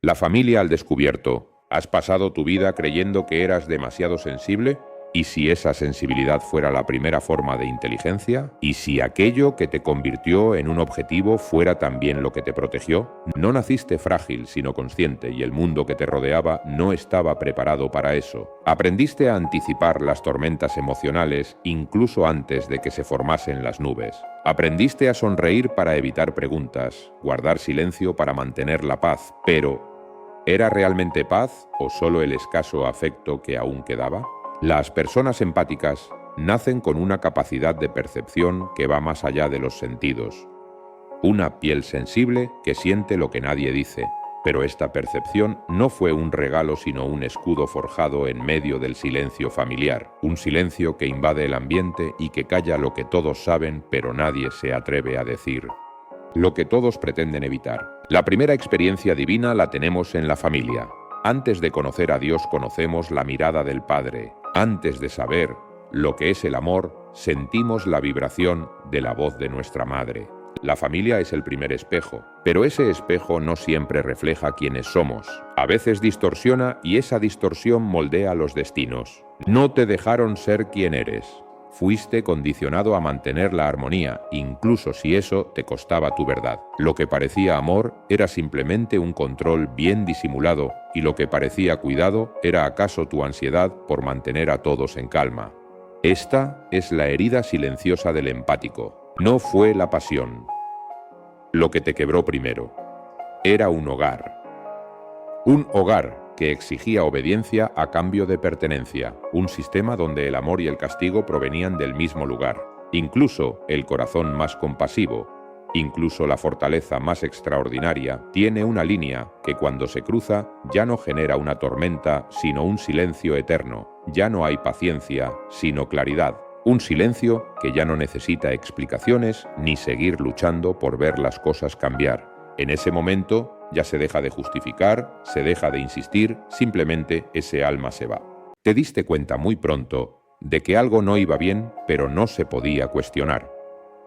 La familia al descubierto. ¿Has pasado tu vida creyendo que eras demasiado sensible? ¿Y si esa sensibilidad fuera la primera forma de inteligencia? ¿Y si aquello que te convirtió en un objetivo fuera también lo que te protegió? No naciste frágil, sino consciente, y el mundo que te rodeaba no estaba preparado para eso. Aprendiste a anticipar las tormentas emocionales incluso antes de que se formasen las nubes. Aprendiste a sonreír para evitar preguntas, guardar silencio para mantener la paz, pero ¿era realmente paz o solo el escaso afecto que aún quedaba? Las personas empáticas nacen con una capacidad de percepción que va más allá de los sentidos. Una piel sensible que siente lo que nadie dice. Pero esta percepción no fue un regalo sino un escudo forjado en medio del silencio familiar. Un silencio que invade el ambiente y que calla lo que todos saben pero nadie se atreve a decir. Lo que todos pretenden evitar. La primera experiencia divina la tenemos en la familia. Antes de conocer a Dios conocemos la mirada del Padre. Antes de saber lo que es el amor, sentimos la vibración de la voz de nuestra madre. La familia es el primer espejo, pero ese espejo no siempre refleja quiénes somos. A veces distorsiona y esa distorsión moldea los destinos. No te dejaron ser quien eres. Fuiste condicionado a mantener la armonía, incluso si eso te costaba tu verdad. Lo que parecía amor era simplemente un control bien disimulado, y lo que parecía cuidado era acaso tu ansiedad por mantener a todos en calma. Esta es la herida silenciosa del empático. No fue la pasión lo que te quebró primero. Era un hogar. Un hogar que exigía obediencia a cambio de pertenencia, un sistema donde el amor y el castigo provenían del mismo lugar. Incluso el corazón más compasivo, incluso la fortaleza más extraordinaria, tiene una línea que cuando se cruza ya no genera una tormenta, sino un silencio eterno. Ya no hay paciencia, sino claridad. Un silencio que ya no necesita explicaciones ni seguir luchando por ver las cosas cambiar. En ese momento ya se deja de justificar, se deja de insistir, simplemente ese alma se va. Te diste cuenta muy pronto de que algo no iba bien, pero no se podía cuestionar.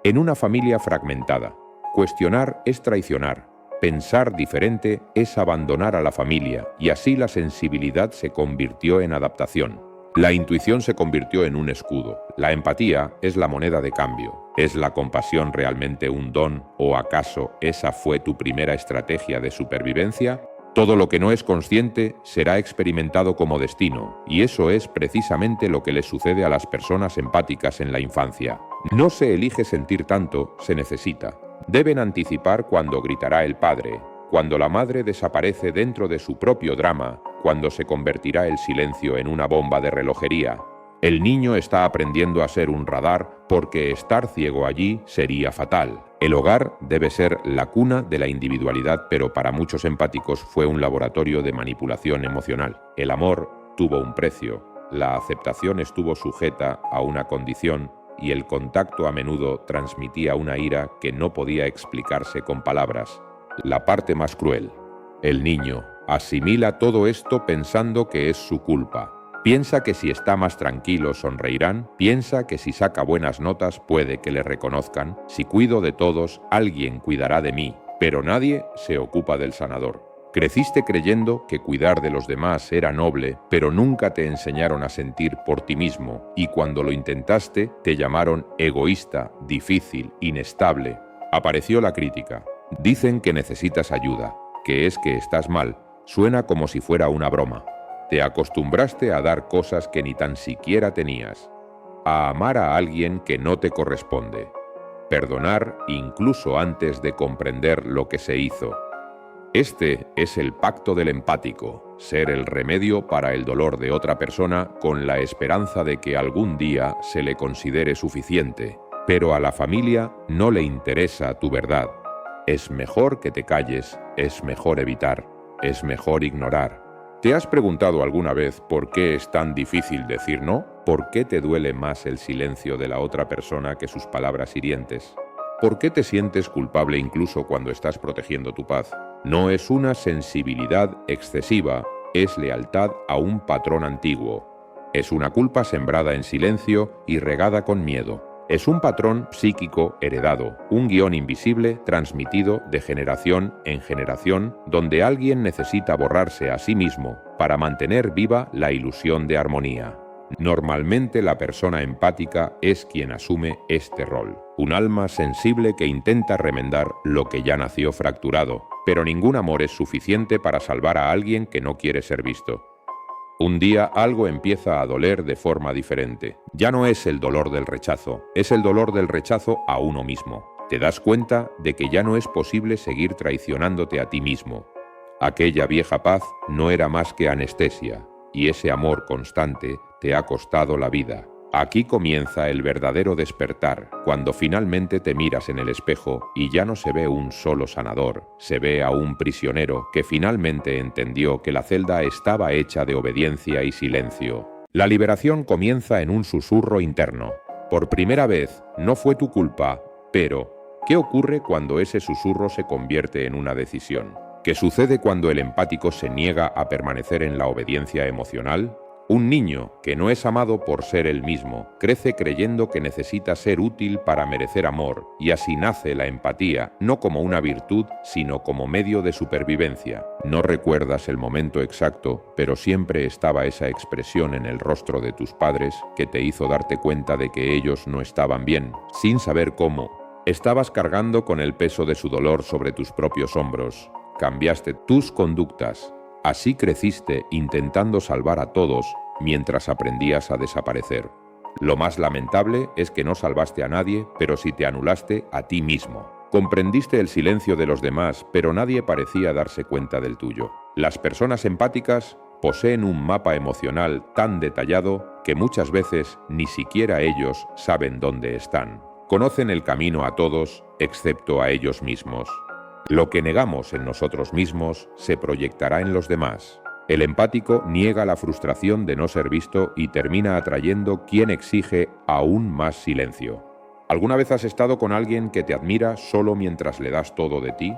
En una familia fragmentada, cuestionar es traicionar. Pensar diferente es abandonar a la familia, y así la sensibilidad se convirtió en adaptación. La intuición se convirtió en un escudo. La empatía es la moneda de cambio. ¿Es la compasión realmente un don o acaso esa fue tu primera estrategia de supervivencia? Todo lo que no es consciente será experimentado como destino, y eso es precisamente lo que le sucede a las personas empáticas en la infancia. No se elige sentir tanto, se necesita. Deben anticipar cuando gritará el padre, cuando la madre desaparece dentro de su propio drama, cuando se convertirá el silencio en una bomba de relojería. El niño está aprendiendo a ser un radar porque estar ciego allí sería fatal. El hogar debe ser la cuna de la individualidad, pero para muchos empáticos fue un laboratorio de manipulación emocional. El amor tuvo un precio, la aceptación estuvo sujeta a una condición y el contacto a menudo transmitía una ira que no podía explicarse con palabras. La parte más cruel. El niño asimila todo esto pensando que es su culpa. Piensa que si está más tranquilo sonreirán, piensa que si saca buenas notas puede que le reconozcan, si cuido de todos, alguien cuidará de mí, pero nadie se ocupa del sanador. Creciste creyendo que cuidar de los demás era noble, pero nunca te enseñaron a sentir por ti mismo, y cuando lo intentaste, te llamaron egoísta, difícil, inestable. Apareció la crítica. Dicen que necesitas ayuda, que es que estás mal. Suena como si fuera una broma. Te acostumbraste a dar cosas que ni tan siquiera tenías, a amar a alguien que no te corresponde, perdonar incluso antes de comprender lo que se hizo. Este es el pacto del empático, ser el remedio para el dolor de otra persona con la esperanza de que algún día se le considere suficiente. Pero a la familia no le interesa tu verdad. Es mejor que te calles, es mejor evitar, es mejor ignorar. ¿Te has preguntado alguna vez por qué es tan difícil decir no? ¿Por qué te duele más el silencio de la otra persona que sus palabras hirientes? ¿Por qué te sientes culpable incluso cuando estás protegiendo tu paz? No es una sensibilidad excesiva, es lealtad a un patrón antiguo. Es una culpa sembrada en silencio y regada con miedo. Es un patrón psíquico heredado, un guión invisible transmitido de generación en generación, donde alguien necesita borrarse a sí mismo para mantener viva la ilusión de armonía. Normalmente la persona empática es quien asume este rol, un alma sensible que intenta remendar lo que ya nació fracturado, pero ningún amor es suficiente para salvar a alguien que no quiere ser visto. Un día algo empieza a doler de forma diferente. Ya no es el dolor del rechazo, es el dolor del rechazo a uno mismo. Te das cuenta de que ya no es posible seguir traicionándote a ti mismo. Aquella vieja paz no era más que anestesia, y ese amor constante te ha costado la vida. Aquí comienza el verdadero despertar, cuando finalmente te miras en el espejo y ya no se ve un solo sanador, se ve a un prisionero que finalmente entendió que la celda estaba hecha de obediencia y silencio. La liberación comienza en un susurro interno. Por primera vez, no fue tu culpa, pero ¿qué ocurre cuando ese susurro se convierte en una decisión? ¿Qué sucede cuando el empático se niega a permanecer en la obediencia emocional? Un niño que no es amado por ser él mismo, crece creyendo que necesita ser útil para merecer amor, y así nace la empatía, no como una virtud, sino como medio de supervivencia. No recuerdas el momento exacto, pero siempre estaba esa expresión en el rostro de tus padres que te hizo darte cuenta de que ellos no estaban bien, sin saber cómo. Estabas cargando con el peso de su dolor sobre tus propios hombros. Cambiaste tus conductas. Así creciste intentando salvar a todos mientras aprendías a desaparecer. Lo más lamentable es que no salvaste a nadie, pero sí te anulaste a ti mismo. Comprendiste el silencio de los demás, pero nadie parecía darse cuenta del tuyo. Las personas empáticas poseen un mapa emocional tan detallado que muchas veces ni siquiera ellos saben dónde están. Conocen el camino a todos, excepto a ellos mismos. Lo que negamos en nosotros mismos se proyectará en los demás. El empático niega la frustración de no ser visto y termina atrayendo quien exige aún más silencio. ¿Alguna vez has estado con alguien que te admira solo mientras le das todo de ti?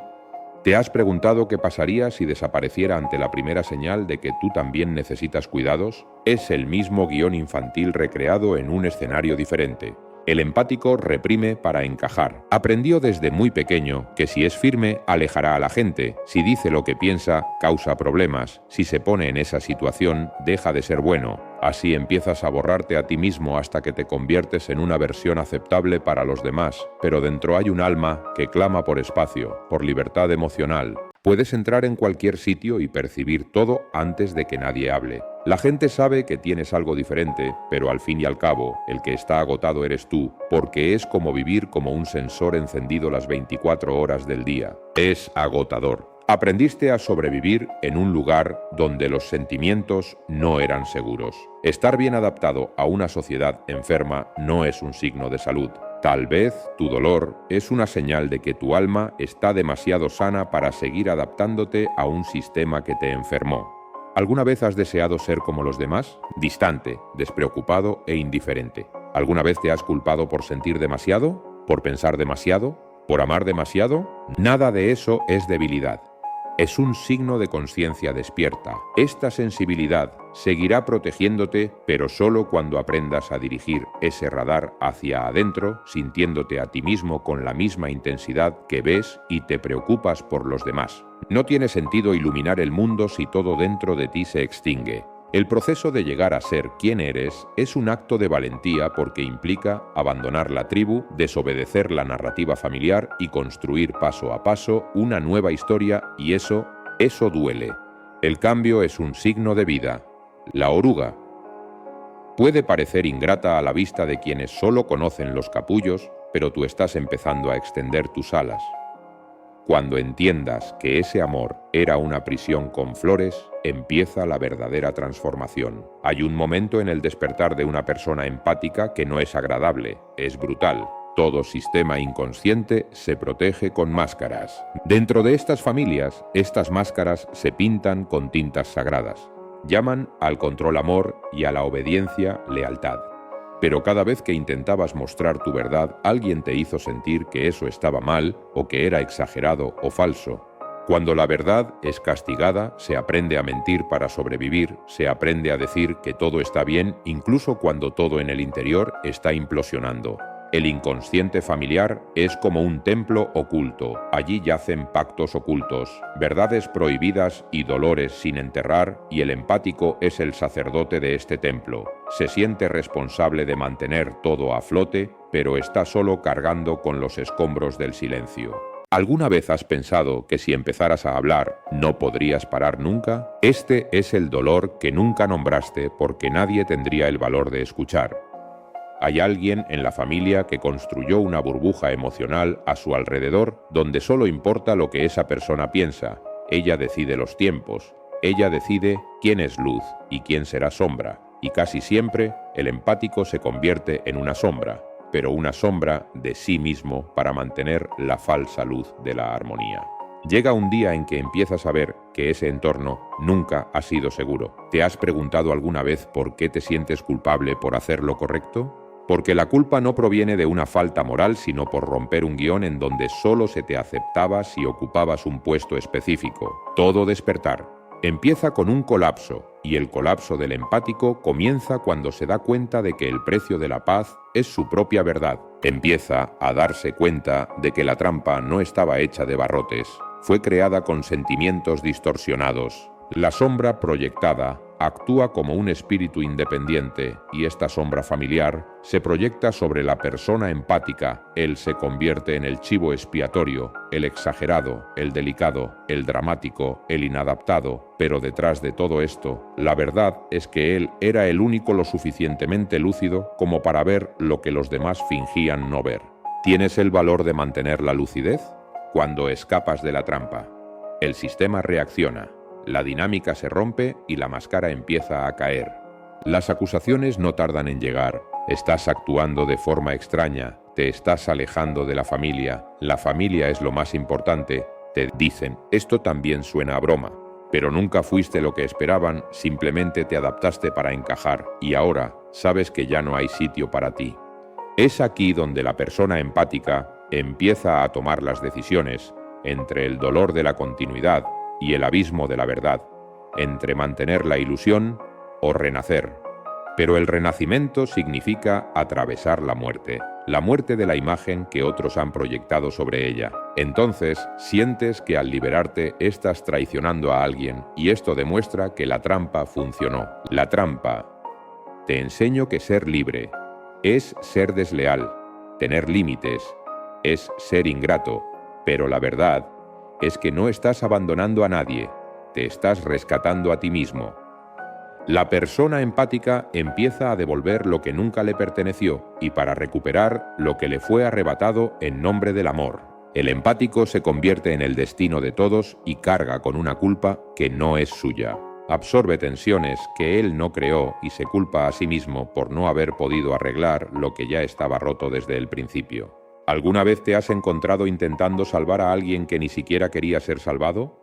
¿Te has preguntado qué pasaría si desapareciera ante la primera señal de que tú también necesitas cuidados? Es el mismo guión infantil recreado en un escenario diferente. El empático reprime para encajar. Aprendió desde muy pequeño que si es firme, alejará a la gente. Si dice lo que piensa, causa problemas. Si se pone en esa situación, deja de ser bueno. Así empiezas a borrarte a ti mismo hasta que te conviertes en una versión aceptable para los demás. Pero dentro hay un alma que clama por espacio, por libertad emocional. Puedes entrar en cualquier sitio y percibir todo antes de que nadie hable. La gente sabe que tienes algo diferente, pero al fin y al cabo, el que está agotado eres tú, porque es como vivir como un sensor encendido las 24 horas del día. Es agotador. Aprendiste a sobrevivir en un lugar donde los sentimientos no eran seguros. Estar bien adaptado a una sociedad enferma no es un signo de salud. Tal vez tu dolor es una señal de que tu alma está demasiado sana para seguir adaptándote a un sistema que te enfermó. ¿Alguna vez has deseado ser como los demás? Distante, despreocupado e indiferente. ¿Alguna vez te has culpado por sentir demasiado? ¿Por pensar demasiado? ¿Por amar demasiado? Nada de eso es debilidad. Es un signo de conciencia despierta. Esta sensibilidad seguirá protegiéndote, pero solo cuando aprendas a dirigir ese radar hacia adentro, sintiéndote a ti mismo con la misma intensidad que ves y te preocupas por los demás. No tiene sentido iluminar el mundo si todo dentro de ti se extingue. El proceso de llegar a ser quien eres es un acto de valentía porque implica abandonar la tribu, desobedecer la narrativa familiar y construir paso a paso una nueva historia, y eso duele. El cambio es un signo de vida. La oruga puede parecer ingrata a la vista de quienes solo conocen los capullos, pero tú estás empezando a extender tus alas. Cuando entiendas que ese amor era una prisión con flores, empieza la verdadera transformación. Hay un momento en el despertar de una persona empática que no es agradable, es brutal. Todo sistema inconsciente se protege con máscaras. Dentro de estas familias, estas máscaras se pintan con tintas sagradas. Llaman al control amor y a la obediencia lealtad. Pero cada vez que intentabas mostrar tu verdad, alguien te hizo sentir que eso estaba mal o que era exagerado o falso. Cuando la verdad es castigada, se aprende a mentir para sobrevivir, se aprende a decir que todo está bien incluso cuando todo en el interior está implosionando. El inconsciente familiar es como un templo oculto. Allí yacen pactos ocultos, verdades prohibidas y dolores sin enterrar, y el empático es el sacerdote de este templo. Se siente responsable de mantener todo a flote, pero está solo cargando con los escombros del silencio. ¿Alguna vez has pensado que si empezaras a hablar no podrías parar nunca? Este es el dolor que nunca nombraste porque nadie tendría el valor de escuchar. Hay alguien en la familia que construyó una burbuja emocional a su alrededor donde solo importa lo que esa persona piensa. Ella decide los tiempos, ella decide quién es luz y quién será sombra, y casi siempre el empático se convierte en una sombra, pero una sombra de sí mismo para mantener la falsa luz de la armonía. Llega un día en que empiezas a ver que ese entorno nunca ha sido seguro. ¿Te has preguntado alguna vez por qué te sientes culpable por hacer lo correcto? Porque la culpa no proviene de una falta moral, sino por romper un guión en donde solo se te aceptaba si ocupabas un puesto específico. Todo despertar empieza con un colapso, y el colapso del empático comienza cuando se da cuenta de que el precio de la paz es su propia verdad. Empieza a darse cuenta de que la trampa no estaba hecha de barrotes, fue creada con sentimientos distorsionados. La sombra proyectada actúa como un espíritu independiente y esta sombra familiar se proyecta sobre la persona empática. Él se convierte en el chivo expiatorio, el exagerado, el delicado, el dramático, el inadaptado. Pero detrás de todo esto, la verdad es que él era el único lo suficientemente lúcido como para ver lo que los demás fingían no ver. ¿Tienes el valor de mantener la lucidez? Cuando escapas de la trampa, el sistema reacciona. La dinámica se rompe y la máscara empieza a caer. Las acusaciones no tardan en llegar. Estás actuando de forma extraña, te estás alejando de la familia es lo más importante, te dicen. Esto también suena a broma, pero nunca fuiste lo que esperaban, simplemente te adaptaste para encajar y ahora sabes que ya no hay sitio para ti. Es aquí donde la persona empática empieza a tomar las decisiones entre el dolor de la continuidad y el abismo de la verdad, entre mantener la ilusión o renacer. Pero el renacimiento significa atravesar la muerte de la imagen que otros han proyectado sobre ella. Entonces, sientes que al liberarte estás traicionando a alguien y esto demuestra que la trampa funcionó. La trampa. Te enseño que ser libre es ser desleal, tener límites, es ser ingrato, pero la verdad es que no estás abandonando a nadie, te estás rescatando a ti mismo. La persona empática empieza a devolver lo que nunca le perteneció y para recuperar lo que le fue arrebatado en nombre del amor. El empático se convierte en el destino de todos y carga con una culpa que no es suya. Absorbe tensiones que él no creó y se culpa a sí mismo por no haber podido arreglar lo que ya estaba roto desde el principio. ¿Alguna vez te has encontrado intentando salvar a alguien que ni siquiera quería ser salvado?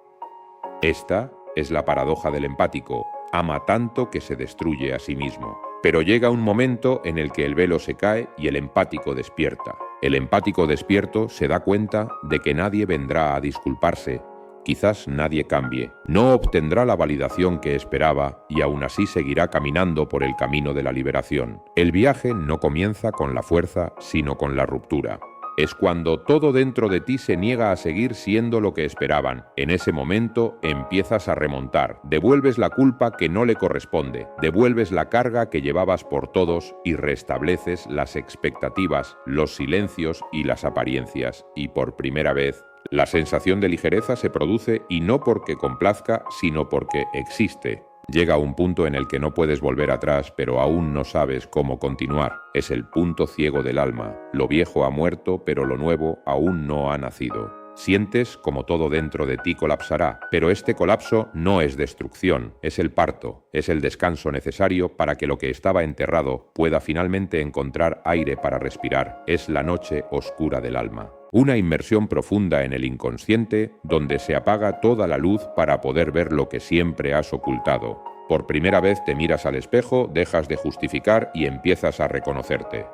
Esta es la paradoja del empático. Ama tanto que se destruye a sí mismo. Pero llega un momento en el que el velo se cae y el empático despierta. El empático despierto se da cuenta de que nadie vendrá a disculparse. Quizás nadie cambie. No obtendrá la validación que esperaba y aún así seguirá caminando por el camino de la liberación. El viaje no comienza con la fuerza, sino con la ruptura. Es cuando todo dentro de ti se niega a seguir siendo lo que esperaban. En ese momento empiezas a remontar, devuelves la culpa que no le corresponde, devuelves la carga que llevabas por todos y restableces las expectativas, los silencios y las apariencias. Y por primera vez, la sensación de ligereza se produce y no porque complazca, sino porque existe. Llega un punto en el que no puedes volver atrás, pero aún no sabes cómo continuar. Es el punto ciego del alma. Lo viejo ha muerto, pero lo nuevo aún no ha nacido. Sientes como todo dentro de ti colapsará, pero este colapso no es destrucción, es el parto, es el descanso necesario para que lo que estaba enterrado pueda finalmente encontrar aire para respirar. Es la noche oscura del alma. Una inmersión profunda en el inconsciente donde se apaga toda la luz para poder ver lo que siempre has ocultado. Por primera vez te miras al espejo, dejas de justificar y empiezas a reconocerte.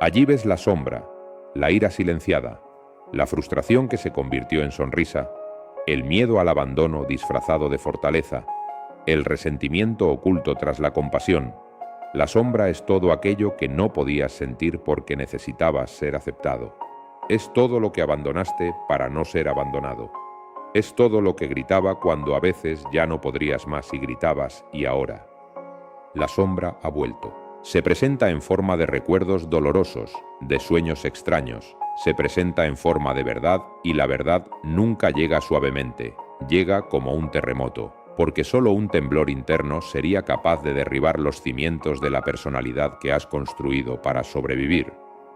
Allí ves la sombra, la ira silenciada, la frustración que se convirtió en sonrisa, el miedo al abandono disfrazado de fortaleza, el resentimiento oculto tras la compasión, La sombra es todo aquello que no podías sentir porque necesitabas ser aceptado. Es todo lo que abandonaste para no ser abandonado. Es todo lo que gritaba cuando a veces ya no podrías más y gritabas y ahora. La sombra ha vuelto. Se presenta en forma de recuerdos dolorosos, de sueños extraños. Se presenta en forma de verdad y la verdad nunca llega suavemente. Llega como un terremoto, porque solo un temblor interno sería capaz de derribar los cimientos de la personalidad que has construido para sobrevivir.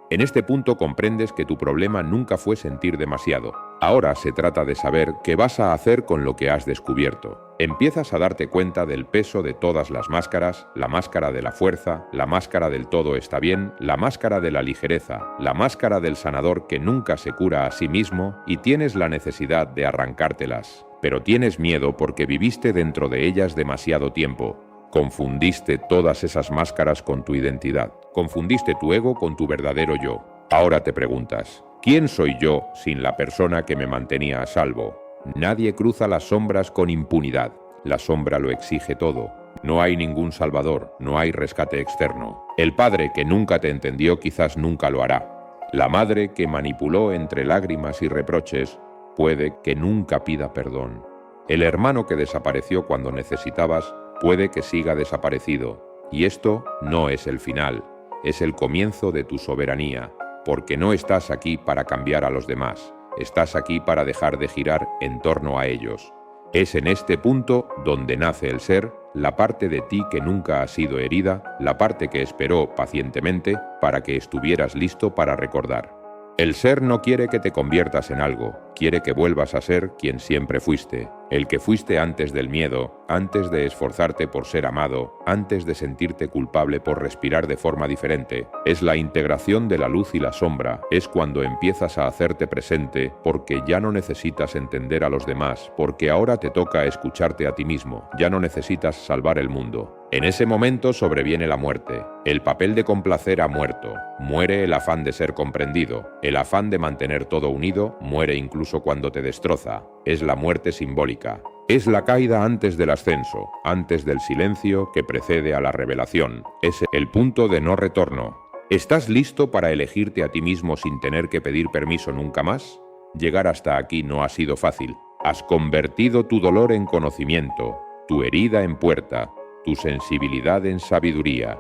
En este punto comprendes que tu problema nunca fue sentir demasiado. Ahora se trata de saber qué vas a hacer con lo que has descubierto. Empiezas a darte cuenta del peso de todas las máscaras, la máscara de la fuerza, la máscara del todo está bien, la máscara de la ligereza, la máscara del sanador que nunca se cura a sí mismo y tienes la necesidad de arrancártelas. Pero tienes miedo porque viviste dentro de ellas demasiado tiempo. Confundiste todas esas máscaras con tu identidad. Confundiste tu ego con tu verdadero yo. Ahora te preguntas, ¿quién soy yo sin la persona que me mantenía a salvo? Nadie cruza las sombras con impunidad. La sombra lo exige todo. No hay ningún salvador, no hay rescate externo. El padre que nunca te entendió quizás nunca lo hará. La madre que manipuló entre lágrimas y reproches puede que nunca pida perdón. El hermano que desapareció cuando necesitabas puede que siga desaparecido. Y esto no es el final, es el comienzo de tu soberanía, porque no estás aquí para cambiar a los demás, estás aquí para dejar de girar en torno a ellos. Es en este punto donde nace el ser, la parte de ti que nunca ha sido herida, la parte que esperó pacientemente para que estuvieras listo para recordar. El ser no quiere que te conviertas en algo, quiere que vuelvas a ser quien siempre fuiste, el que fuiste antes del miedo, antes de esforzarte por ser amado, antes de sentirte culpable por respirar de forma diferente. Es la integración de la luz y la sombra, es cuando empiezas a hacerte presente porque ya no necesitas entender a los demás, porque ahora te toca escucharte a ti mismo, ya no necesitas salvar el mundo. En ese momento sobreviene la muerte. El papel de complacer ha muerto. Muere el afán de ser comprendido. El afán de mantener todo unido muere incluso cuando te destroza. Es la muerte simbólica. Es la caída antes del ascenso, antes del silencio que precede a la revelación. Es el punto de no retorno. ¿Estás listo para elegirte a ti mismo sin tener que pedir permiso nunca más? Llegar hasta aquí no ha sido fácil. Has convertido tu dolor en conocimiento, tu herida en puerta, tu sensibilidad en sabiduría.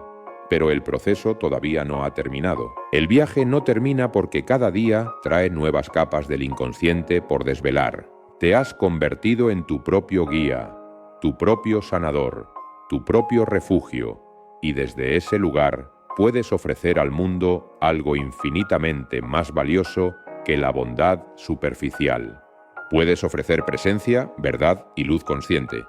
Pero el proceso todavía no ha terminado. El viaje no termina porque cada día trae nuevas capas del inconsciente por desvelar. Te has convertido en tu propio guía, tu propio sanador, tu propio refugio, y desde ese lugar puedes ofrecer al mundo algo infinitamente más valioso que la bondad superficial. Puedes ofrecer presencia, verdad y luz consciente.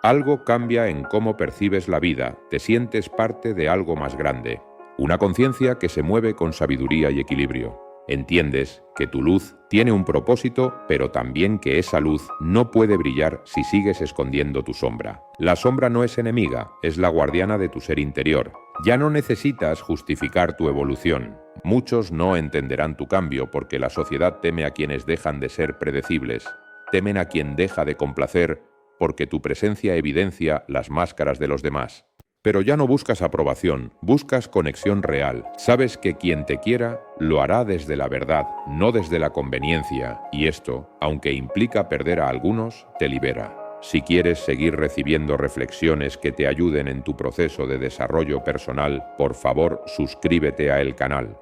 Algo cambia en cómo percibes la vida, te sientes parte de algo más grande. Una conciencia que se mueve con sabiduría y equilibrio. Entiendes que tu luz tiene un propósito, pero también que esa luz no puede brillar si sigues escondiendo tu sombra. La sombra no es enemiga, es la guardiana de tu ser interior. Ya no necesitas justificar tu evolución. Muchos no entenderán tu cambio porque la sociedad teme a quienes dejan de ser predecibles. Temen a quien deja de complacer porque tu presencia evidencia las máscaras de los demás. Pero ya no buscas aprobación, buscas conexión real. Sabes que quien te quiera lo hará desde la verdad, no desde la conveniencia, y esto, aunque implica perder a algunos, te libera. Si quieres seguir recibiendo reflexiones que te ayuden en tu proceso de desarrollo personal, por favor, suscríbete a el canal.